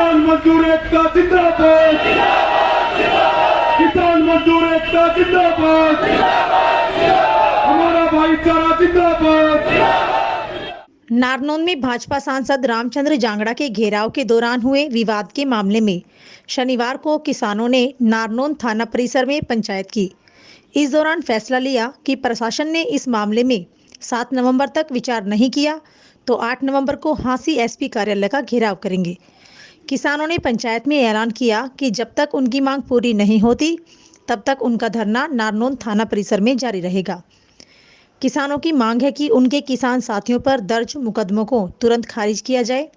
किसान मजदूर एकता जिंदाबाद, किसान मजदूर एकता जिंदाबाद, हमारा भाईचारा जिंदाबाद। नारनौंद में भाजपा सांसद रामचंद्र जांगड़ा के घेराव के दौरान हुए विवाद के मामले में शनिवार को किसानों ने नारनौंद थाना परिसर में पंचायत की। इस दौरान फैसला लिया कि प्रशासन ने इस मामले में 7 नवंबर तक विचार नहीं किया तो 8 नवंबर को हांसी एसपी कार्यालय का घेराव करेंगे। किसानों ने पंचायत में ऐलान किया कि जब तक उनकी मांग पूरी नहीं होती तब तक उनका धरना नारनौंद थाना परिसर में जारी रहेगा। किसानों की मांग है कि उनके किसान साथियों पर दर्ज मुकदमों को तुरंत खारिज किया जाए।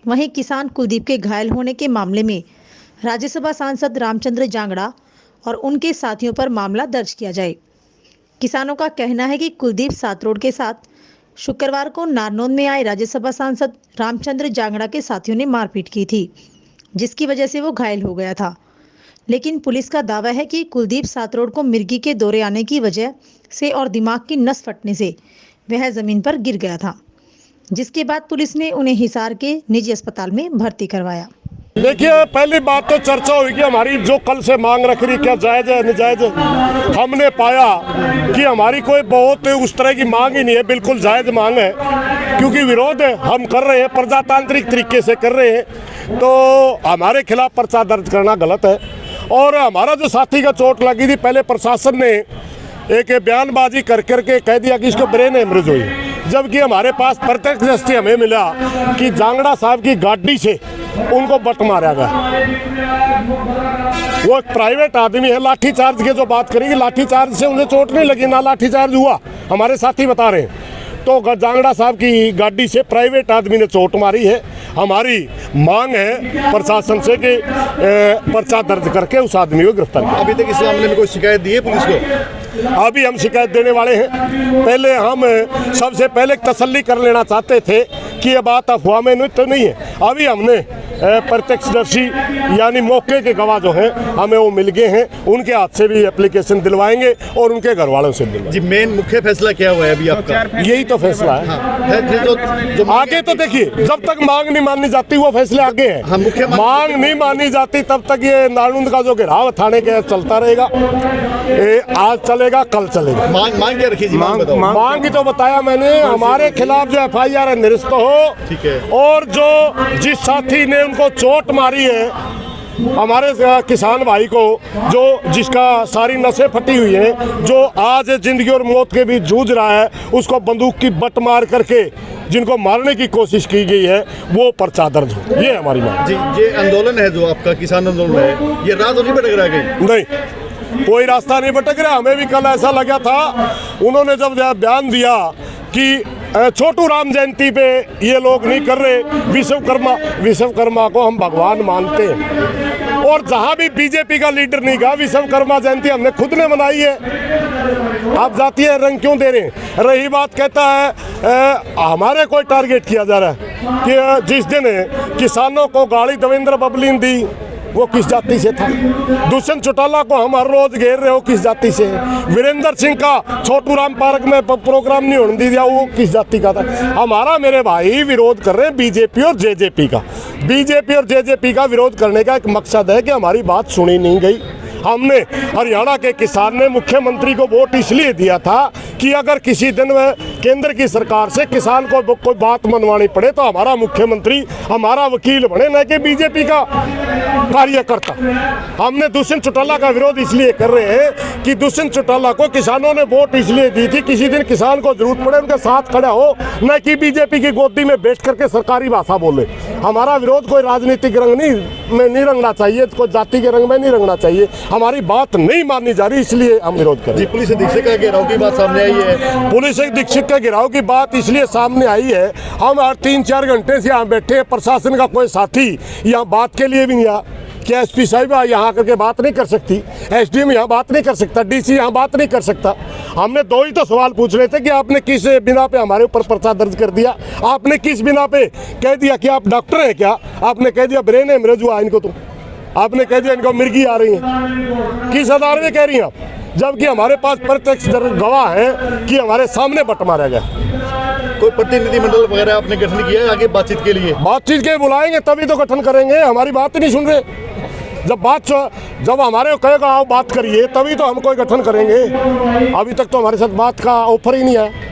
वहीं किसान कुलदीप के घायल होने के मामले में राज्यसभा सांसद रामचंद्र जांगड़ा और उनके साथियों पर मामला दर्ज किया जाए। किसानों का कहना है कि कुलदीप सातरोड के साथ शुक्रवार को नारनौंद में आए राज्यसभा सांसद रामचंद्र जांगड़ा के साथियों ने मारपीट की थी, जिसकी वजह से वो घायल हो गया था। लेकिन पुलिस का दावा है कि कुलदीप सातरोड को मिर्गी के दौरे आने की वजह से और दिमाग की नस फटने से वह जमीन पर गिर गया था, जिसके बाद पुलिस ने उन्हें हिसार के निजी अस्पताल में भर्ती करवाया। देखिए, पहली बात तो चर्चा हुई कि हमारी जो कल से मांग रख रही क्या जायज है नाजायज है। हमने पाया कि हमारी कोई बहुत उस तरह की मांग ही नहीं है, बिल्कुल जायज मांग है, क्योंकि विरोध हम कर रहे हैं, प्रजातांत्रिक तरीके से कर रहे हैं, तो हमारे खिलाफ पर्चा दर्ज करना गलत है। और हमारा जो साथी का चोट लगी थी, पहले प्रशासन ने एक बयानबाजी कर करके कह दिया कि इसको ब्रेन हेमरेज हुई, जबकि हमारे पास प्रत्यक्ष दृष्टि हमें मिला कि जांगड़ा साहब की गाड़ी से उनको बट मारा गया। वो एक प्राइवेट आदमी है। लाठी चार्ज की जो बात करेंगे, लाठी चार्ज से उन्हें चोट नहीं लगी, ना लाठी चार्ज हुआ, हमारे साथी बता रहे हैं। तो जांगड़ा साहब की गाड़ी से प्राइवेट आदमी ने चोट मारी है। हमारी मांग है प्रशासन से कि पर्चा दर्ज करके उस आदमी को गिरफ्तार करें। अभी तक इस मामले में कोई शिकायत दी है पुलिस को? अभी हम शिकायत देने वाले हैं। पहले हम सबसे पहले तसल्ली कर लेना चाहते थे कि ये बात अफवाह में तो नहीं है। अभी हमने प्रत्यक्षदर्शी यानी मौके के गवाह जो हैं हमें वो मिल गए हैं, उनके हाथ से भी एप्लीकेशन दिलवाएंगे और उनके घर वालों से दिलवाएंगे। जी, मेन मुख्य फैसला क्या हुआ है अभी आपका? यही तो फैसला है। जो आगे तो देखिए, जब तक मांग नहीं मानी जाती वो फैसले आगे हैं। हाँ, मुख्य मांग नहीं मानी जाती तब तक ये नारनौंद का जो घेराव थाने के चलता रहेगा। आज चलेगा, कल चलेगा। मांग क्या रखी जी? मांग ही तो बताया मैंने, हमारे खिलाफ जो FIR है निरस्त हो, ठीक है, और जो जिस साथी ने उनको चोट मारी है, हमारे किसान भाई को, जो जिसका सारी नसें फटी हुई हैं, जो आज जिंदगी और मौत के बीच जूझ रहा है, उसको बंदूक की बट मार करके जिनको मारने की कोशिश की गई है, वो पर्चा दर्ज हो। ये हमारी मांग जी। ये आंदोलन है जो आपका किसान आंदोलन है, ये राह तो नहीं भटक रहा कहीं? नहीं, कोई रास्ता नहीं भटक रहा। हमें भी कल ऐसा लगा था, उन्होंने जब बयान दिया कि छोटू राम जयंती पे ये लोग नहीं कर रहे, विश्वकर्मा को हम भगवान मानते हैं, और जहाँ भी बीजेपी का लीडर नहीं गया, विश्वकर्मा जयंती हमने खुद ने मनाई है। आप जातीय रंग क्यों दे रहे हैं? रही बात, कहता है हमारे कोई टारगेट किया जा रहा है कि जिस दिन किसानों को गाड़ी देवेंद्र बबलीन दी, वो किस जाति से था? दुष्यंत चौटाला को हम हर रोज घेर रहे हो, किस जाति से? वीरेंद्र सिंह का छोटू राम पार्क में प्रोग्राम नहीं होने दिया, वो किस जाति का था? हमारा, मेरे भाई, विरोध कर रहे हैं बीजेपी और जेजेपी का। बीजेपी और जेजेपी का विरोध करने का एक मकसद है कि हमारी बात सुनी नहीं गई। हमने, हरियाणा के किसान ने मुख्यमंत्री को वोट इसलिए दिया था कि अगर किसी दिन वह केंद्र की सरकार से किसान को कोई बात मनवानी पड़े तो हमारा मुख्यमंत्री हमारा वकील बने, न कि बीजेपी का कार्यकर्ता। हमने दुष्यंत चौटाला का विरोध इसलिए कर रहे हैं कि दुष्यंत चौटाला को किसानों ने वोट इसलिए दी थी, किसी दिन किसान को जरूरत पड़े उनके साथ खड़ा हो, न कि बीजेपी की गोदी में बैठ करके सरकारी भाषा बोले। हमारा विरोध कोई राजनीतिक रंग में नहीं रंगना चाहिए, कोई जाति के रंग में नहीं रंगना चाहिए। हमारी बात नहीं माननी जा रही, इसलिए हम विरोध कर रहे हैं। पुलिस अधीक्षक का घेराव की बात सामने आई है। पुलिस अधीक्षक के घेराव की बात इसलिए सामने आई है, हम 3-4 घंटे से यहाँ बैठे हैं, प्रशासन का कोई साथी यहाँ बात के लिए भी नहीं आया। क्या SP साहिबा यहाँ आकर के बात नहीं कर सकती? SDM यहाँ बात नहीं कर सकता? DC यहाँ बात नहीं कर सकता? हमने 2 ही तो सवाल पूछ रहे थे कि आपने किस बिना पे हमारे ऊपर पर्चा दर्ज कर दिया? आपने किस बिना पे कह दिया कि आप डॉक्टर हैं क्या? आपने कह दिया ब्रेन हेमरेज हुआ इनको, तो आपने कह दिया इनको मिर्गी आ रही है। किस आधार में कह रही हैं आप? जबकि हमारे पास प्रत्यक्ष गवाह है कि हमारे सामने बट मारा गया। कोई प्रतिनिधिमंडल वगैरह आपने गठन किया है आगे बातचीत के लिए? बातचीत के बुलाएंगे तभी तो गठन करेंगे, हमारी बात ही नहीं सुन रहे। जब हमारे को कहेगा आओ बात करिए तभी तो हम कोई गठन करेंगे। अभी तक तो हमारे साथ बात का ऑफर ही नहीं है।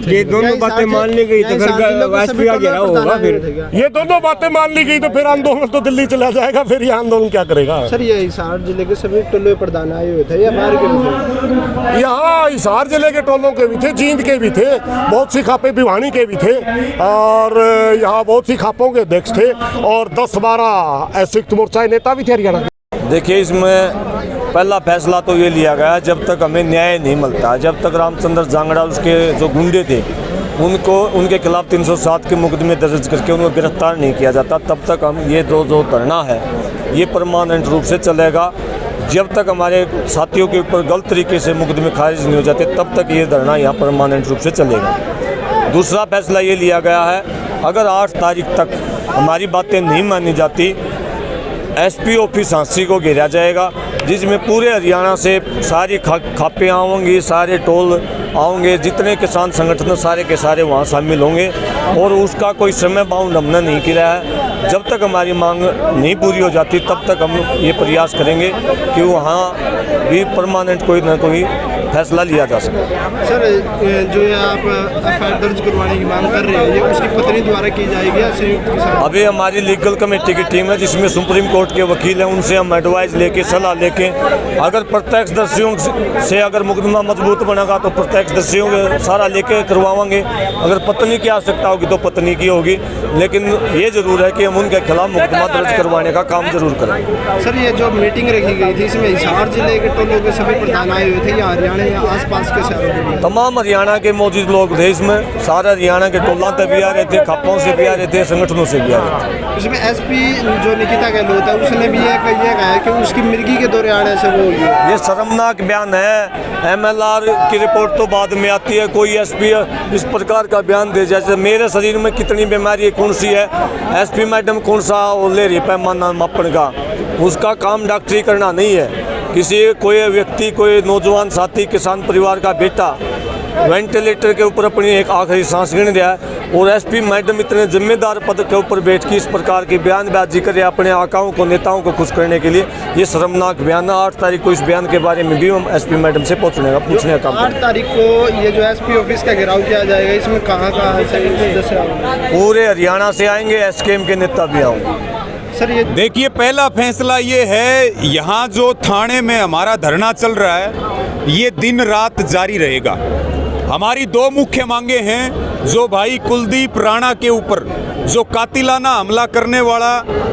ये दोनों बातें मान ली गई तो फिर एसपी का घेराव होगा। फिर ये दोनों बातें मान ली गई तो फिर आंदोलन तो दिल्ली चला जाएगा। फिर ये आंदोलन क्या करेगा? सर ये हिसार जिले के सभी टोले प्रधान आए हुए थे या बाहर के भी थे? यहाँ हिसार जिले के टोलों के भी थे, जींद के भी थे, बहुत सी खापे भिवानी के भी थे और यहाँ बहुत सी खापों के अध्यक्ष थे और 10-12 संयुक्त मोर्चा नेता भी थे हरियाणा के। देखिए, इसमें पहला फैसला तो ये लिया गया, जब तक हमें न्याय नहीं मिलता, जब तक रामचंद्र जांगड़ा उसके जो गुंडे थे उनके खिलाफ 307 के मुकदमे दर्ज करके उनको गिरफ्तार नहीं किया जाता, तब तक हम ये जो धरना है ये परमानेंट रूप से चलेगा। जब तक हमारे साथियों के ऊपर गलत तरीके से मुकदमे खारिज नहीं हो जाते तब तक ये धरना यहाँ परमानेंट रूप से चलेगा। दूसरा फैसला ये लिया गया है, अगर 8 तारीख तक हमारी बातें नहीं मानी जाती, एसपी ऑफिस झांसी को घेरा जाएगा, जिसमें पूरे हरियाणा से सारी खापें आएंगी, सारे टोल आएंगे, जितने किसान संगठन सारे के सारे वहाँ शामिल होंगे और उसका कोई समय बाउंड हमने नहीं किया है। जब तक हमारी मांग नहीं पूरी हो जाती तब तक हम ये प्रयास करेंगे कि वहाँ भी परमानेंट कोई ना कोई फैसला लिया जा सके। सर जो ये आप एफआईआर दर्ज करवाने की मांग कर रहे हैं ये उसकी पत्नी द्वारा की जाएगी या संयुक्त किसान? अभी हमारी लीगल कमेटी की टीम है जिसमें सुप्रीम कोर्ट के वकील हैं, उनसे हम एडवाइस लेके सलाह लेके अगर प्रत्यक्षदर्शियों से अगर मुकदमा मजबूत बनेगा तो प्रत्यक्षदर्शियों के सारा लेके करवाएंगे, अगर पत्नी की आवश्यकता होगी तो पत्नी की होगी, लेकिन ये जरूर है कि हम उनके खिलाफ मुकदमा दर्ज करवाने का काम जरूर करेंगे। सर ये जो मीटिंग रखी गई थी इसमें हिसार जिले के टोलों के सभी प्रधान आए हुए थे या हरियाणा या आसपास के शहरों के भी? तमाम हरियाणा के मौजूद लोग थे इसमें, सारे हरियाणा के टोलों से भी आ रहे थे, खापों से भी आ रहे थे, संगठनों से भी आ रहे थे। इसमें एसपी जो निकिता गहलोत है उसने भी ये कहा है कि उसकी मिर्गी के दौरे आने से वो हुई है। ये शर्मनाक बयान है। एमएलआर की रिपोर्ट तो बाद में आती है, कोई एसपी इस प्रकार का बयान दे जैसे मेरे शरीर में कितनी बीमारी कौन सी है, एसपी मैडम कौन सा ले रही पैमाना मापन का, उसका काम डॉक्टरी करना नहीं है। कोई व्यक्ति, कोई नौजवान साथी, किसान परिवार का बेटा वेंटिलेटर के ऊपर अपनी एक आखिरी सांस गिन रहा है और एसपी मैडम इतने जिम्मेदार पद के ऊपर बैठ के इस प्रकार की बयानबाजी करे अपने आकाओं को, नेताओं को खुश करने के लिए, ये शर्मनाक बयान है। 8 तारीख को इस बयान के बारे में भी हम एसपी मैडम से पूछने का काम 8 तारीख को ये जो एसपी ऑफिस का घेराव किया जाएगा इसमें कहाँ से सदस्य आएंगे? पूरे हरियाणा से आएंगे, एसकेएम के नेता भी आएंगे। सर ये देखिए, पहला फैसला ये है, यहाँ जो थाने में हमारा धरना चल रहा है ये दिन रात जारी रहेगा। हमारी 2 मुख्य मांगे हैं। जो भाई कुलदीप राणा के ऊपर जो कातिलाना हमला करने वाला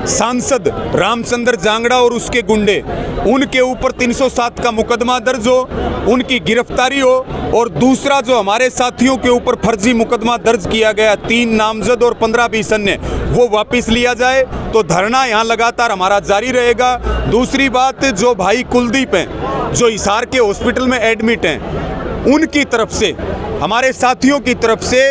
सांसद रामचंद्र जांगड़ा और उसके गुंडे, उनके ऊपर 307 का मुकदमा दर्ज हो, उनकी गिरफ्तारी हो, और दूसरा जो हमारे साथियों के ऊपर फर्जी मुकदमा दर्ज किया गया 3 नामजद और 15-20 अन्य, वो वापस लिया जाए। तो धरना यहाँ लगातार हमारा जारी रहेगा। दूसरी बात, जो भाई कुलदीप हैं जो हिसार के हॉस्पिटल में एडमिट हैं, उनकी तरफ से, हमारे साथियों की तरफ से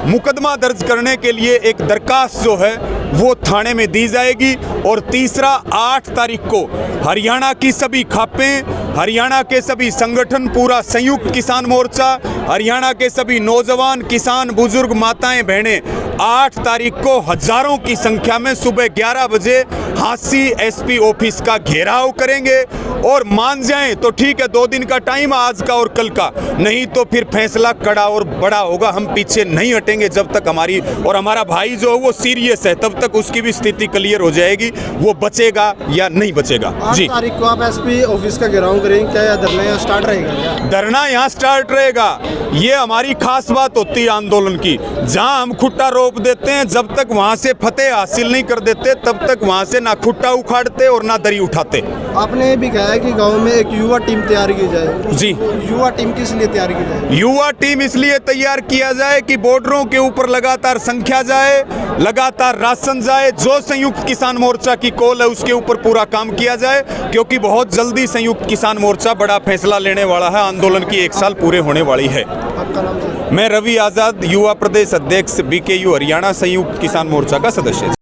मुकदमा दर्ज करने के लिए एक दरखास्त जो है वो थाने में दी जाएगी। और तीसरा, 8 तारीख को हरियाणा की सभी खापें, हरियाणा के सभी संगठन, पूरा संयुक्त किसान मोर्चा, हरियाणा के सभी नौजवान, किसान, बुजुर्ग, माताएं, बहनें 8 तारीख को हजारों की संख्या में सुबह 11 बजे झांसी एसपी ऑफिस का घेराव करेंगे। और मान जाएं तो ठीक है, 2 दिन का टाइम आज का और कल का, नहीं तो फिर फैसला कड़ा और बड़ा होगा। हम पीछे नहीं हटेंगे जब तक हमारी और हमारा भाई जो है वो सीरियस है, तब तक उसकी भी स्थिति क्लियर हो जाएगी, वो बचेगा या नहीं बचेगा। 8 तारीख को आप एसपी ऑफिस का घेराव करेंगे, क्या यह धरना यहाँ स्टार्ट रहेगा क्या? धरना यहाँ स्टार्ट रहेगा। ये हमारी खास बात होती है आंदोलन की, जहाँ हम खुट्टा रोप देते हैं, जब तक वहाँ से फतेह हासिल नहीं कर देते तब तक वहाँ से ना खुट्टा उखाड़ते और ना दरी उठाते। आपने भी कहा है कि गांव में एक युवा टीम तैयार की जाए। जी, युवा टीम किस लिए तैयार की जाए? युवा टीम इसलिए तैयार किया जाए कि बॉर्डरों के ऊपर लगातार संख्या जाए, लगातार राशन जाए, जो संयुक्त किसान मोर्चा की कॉल है उसके ऊपर पूरा काम किया जाए, क्योंकि बहुत जल्दी संयुक्त किसान मोर्चा बड़ा फैसला लेने वाला है। आंदोलन की 1 साल पूरे होने वाली है। आपका नाम? मैं रवि आजाद, युवा प्रदेश अध्यक्ष BKU हरियाणा संयुक्त किसान मोर्चा का सदस्य।